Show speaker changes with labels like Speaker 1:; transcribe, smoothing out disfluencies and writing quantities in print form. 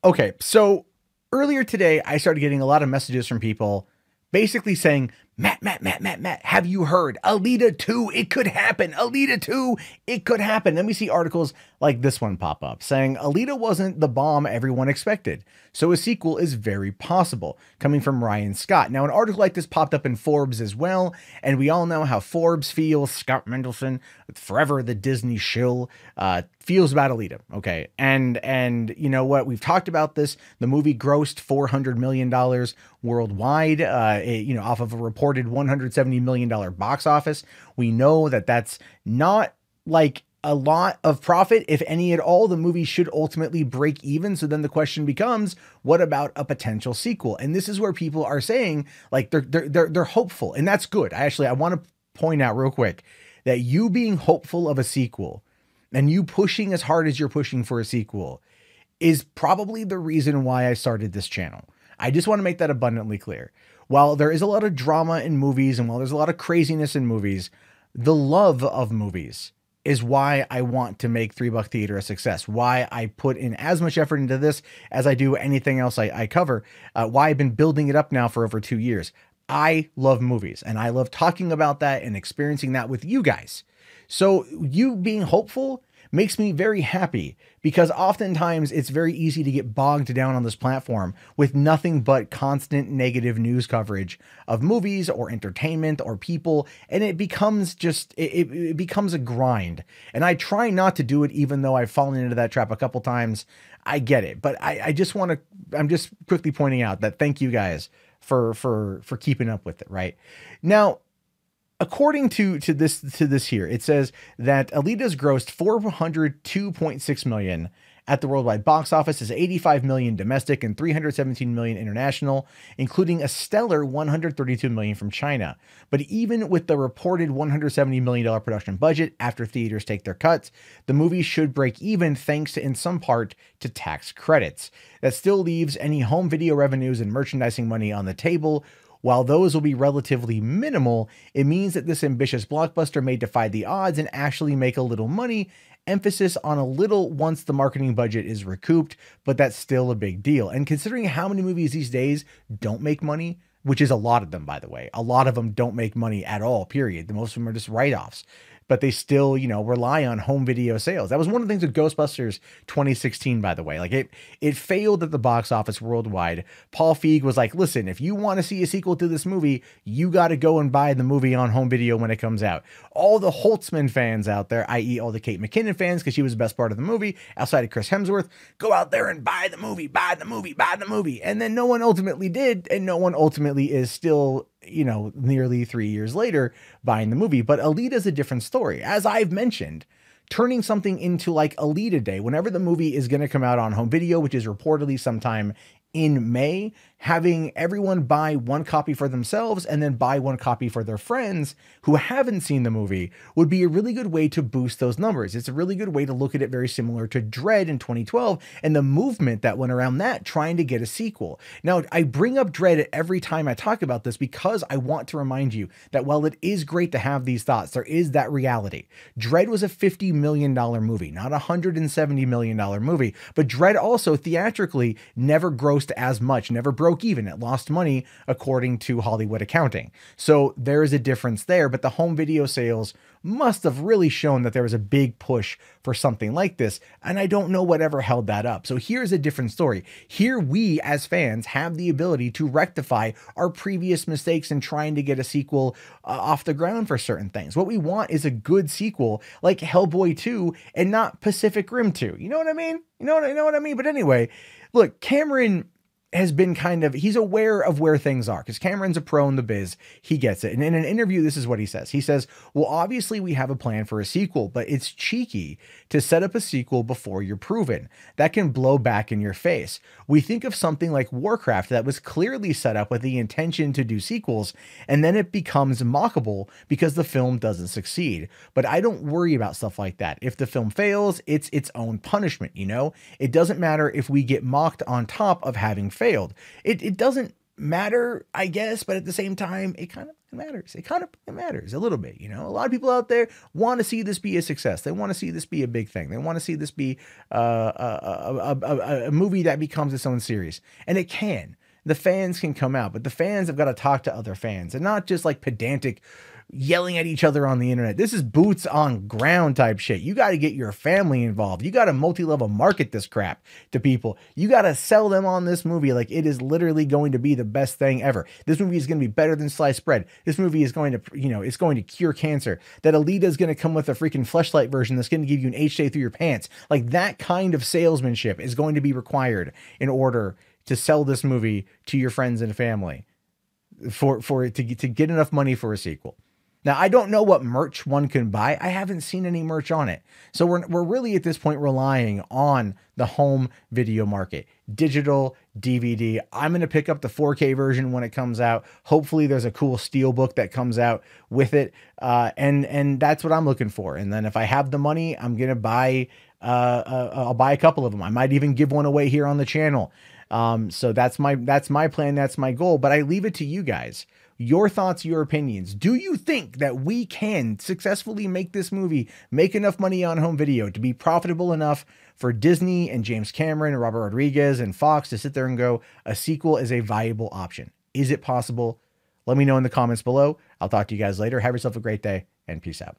Speaker 1: Okay, so earlier today, I started getting a lot of messages from people basically saying, Matt, have you heard? Alita 2, it could happen. Alita 2, it could happen. Then we see articles like this one pop up saying Alita wasn't the bomb everyone expected, so a sequel is very possible, coming from Ryan Scott. Now, an article like this popped up in Forbes as well, and we all know how Forbes feels, Scott Mendelson, forever the Disney shill, feels about Alita, okay? And you know what? We've talked about this. The movie grossed $400 million worldwide, off of a reported $170 million box office. We know that that's not like a lot of profit, if any at all. The movie should ultimately break even. So then the question becomes, what about a potential sequel? And this is where people are saying, like, they're hopeful, and that's good. I want to point out real quick that you being hopeful of a sequel and you pushing as hard as you're pushing for a sequel is probably the reason why I started this channel. I just want to make that abundantly clear. While there is a lot of drama in movies and while there's a lot of craziness in movies, the love of movies is why I want to make $3 Theater a success, why I put in as much effort into this as I do anything else I cover, why I've been building it up now for over 2 years. I love movies, and I love talking about that and experiencing that with you guys. So you being hopeful makes me very happy, because oftentimes it's very easy to get bogged down on this platform with nothing but constant negative news coverage of movies or entertainment or people. And it becomes just, it becomes a grind. And I try not to do it, even though I've fallen into that trap a couple times. I get it, but I just want to, I'm just quickly pointing out that thank you guys for keeping up with it. Right now, according to this here, it says that Alita's grossed $402.6 million at the worldwide box office, is 85 million domestic and 317 million international, including a stellar 132 million from China. But even with the reported $170 million production budget, after theaters take their cuts, the movie should break even thanks to, in some part, to tax credits. That still leaves any home video revenues and merchandising money on the table. While those will be relatively minimal, it means that this ambitious blockbuster may defy the odds and actually make a little money. Emphasis on a little once the marketing budget is recouped, but that's still a big deal. And considering how many movies these days don't make money, which is a lot of them, by the way, a lot of them don't make money at all, period. The most of them are just write-offs, but they still, rely on home video sales. That was one of the things with Ghostbusters 2016, by the way. Like it failed at the box office worldwide. Paul Feig was like, listen, if you want to see a sequel to this movie, you got to go and buy the movie on home video when it comes out. All the Holtzman fans out there, i.e. all the Kate McKinnon fans, because she was the best part of the movie, outside of Chris Hemsworth, go out there and buy the movie, buy the movie, buy the movie. And then no one ultimately did, and no one ultimately is still, nearly 3 years later buying the movie. But Alita is a different story. As I've mentioned, turning something into like Alita Day, whenever the movie is going to come out on home video, which is reportedly sometime in May, having everyone buy one copy for themselves and then buy one copy for their friends who haven't seen the movie would be a really good way to boost those numbers. It's a really good way to look at it, very similar to Dredd in 2012 and the movement that went around that trying to get a sequel. Now, I bring up Dredd every time I talk about this because I want to remind you that while it is great to have these thoughts, there is that reality. Dredd was a $50 million movie, not a $170 million movie, but Dredd also theatrically never grossed as much, never broke even. It lost money according to Hollywood accounting. So there is a difference there, but the home video sales must have really shown that there was a big push for something like this. And I don't know whatever held that up. So here's a different story. Here we as fans have the ability to rectify our previous mistakes in trying to get a sequel off the ground for certain things. What we want is a good sequel like Hellboy 2 and not Pacific Rim 2. You know what I mean? You know what I mean? But anyway, look, Cameron has been he's aware of where things are because Cameron's a pro in the biz. He gets it. And in an interview, this is what he says. He says, well, obviously we have a plan for a sequel, but it's cheeky to set up a sequel before you're proven. That can blow back in your face. We think of something like Warcraft that was clearly set up with the intention to do sequels, and then it becomes mockable because the film doesn't succeed. But I don't worry about stuff like that. If the film fails, it's its own punishment, It doesn't matter if we get mocked on top of having failed. It doesn't matter, I guess, but at the same time, it kind of matters. It kind of matters a little bit. You know, a lot of people out there want to see this be a success. They want to see this be a big thing. They want to see this be a movie that becomes its own series, and it can. The fans can come out, but the fans have got to talk to other fans and not just like pedantic yelling at each other on the internet. This is boots on ground type shit. You got to get your family involved. You got to multi-level market this crap to people. You got to sell them on this movie like it is literally going to be the best thing ever. This movie is going to be better than sliced bread. This movie is going to, you know, it's going to cure cancer. That Alita is going to come with a freaking fleshlight version that's going to give you an HJ through your pants. Like that kind of salesmanship is going to be required in order to sell this movie to your friends and family for it to get enough money for a sequel. Now, I don't know what merch one can buy. I haven't seen any merch on it. So we're really at this point relying on the home video market, digital, DVD. I'm going to pick up the 4K version when it comes out. Hopefully there's a cool steelbook that comes out with it. And that's what I'm looking for. And then if I have the money, I'm going to buy, I'll buy a couple of them. I might even give one away here on the channel. So that's my plan. That's my goal, but I leave it to you guys. Your thoughts, your opinions. Do you think that we can successfully make this movie make enough money on home video to be profitable enough for Disney and James Cameron and Robert Rodriguez and Fox to sit there and go, a sequel is a viable option? Is it possible? Let me know in the comments below. I'll talk to you guys later. Have yourself a great day and peace out.